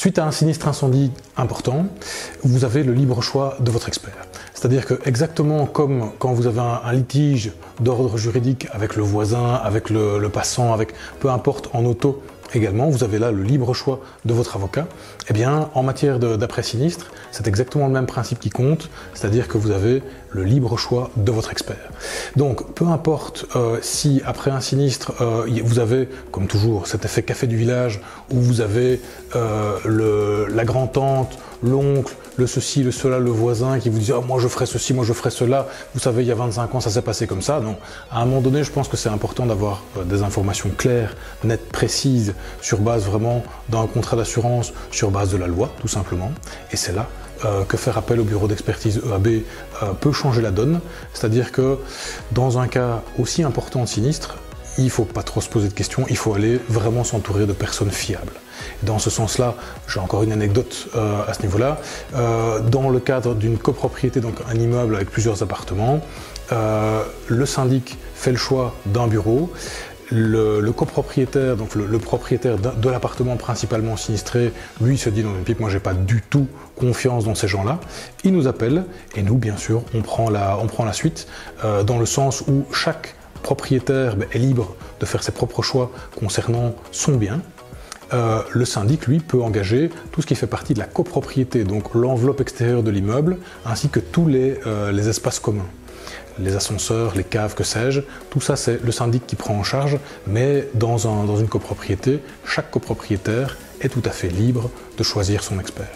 Suite à un sinistre incendie important, vous avez le libre choix de votre expert. C'est-à-dire que exactement comme quand vous avez un litige d'ordre juridique avec le voisin, avec le passant, avec peu importe en auto également, vous avez là le libre choix de votre avocat. Eh bien, en matière d'après-sinistre, c'est exactement le même principe qui compte, c'est-à-dire que vous avez le libre choix de votre expert. Donc, peu importe si après un sinistre, vous avez, comme toujours, cet effet café du village, où vous avez la grand-tante, l'oncle, le ceci, le cela, le voisin qui vous dit « Ah, moi je ferai ceci, moi je ferai cela, vous savez, il y a 25 ans, ça s'est passé comme ça ». Non, à un moment donné, je pense que c'est important d'avoir des informations claires, nettes, précises, sur base vraiment d'un contrat d'assurance, sur base de la loi, tout simplement. Et c'est là que faire appel au bureau d'expertise EAB peut changer la donne. C'est-à-dire que dans un cas aussi important de sinistre, il ne faut pas trop se poser de questions, il faut aller vraiment s'entourer de personnes fiables. Dans ce sens-là, j'ai encore une anecdote à ce niveau-là. Dans le cadre d'une copropriété, donc un immeuble avec plusieurs appartements, le syndic fait le choix d'un bureau. Le copropriétaire, donc le propriétaire de l'appartement principalement sinistré, lui se dit dans une pipe, moi j'ai pas du tout confiance dans ces gens-là. Il nous appelle et nous, bien sûr, on prend la suite dans le sens où chaque propriétaire est libre de faire ses propres choix concernant son bien. Le syndic, lui, peut engager tout ce qui fait partie de la copropriété, donc l'enveloppe extérieure de l'immeuble, ainsi que tous les espaces communs. Les ascenseurs, les caves, que sais-je, tout ça c'est le syndic qui prend en charge, mais dans une copropriété, chaque copropriétaire est tout à fait libre de choisir son expert.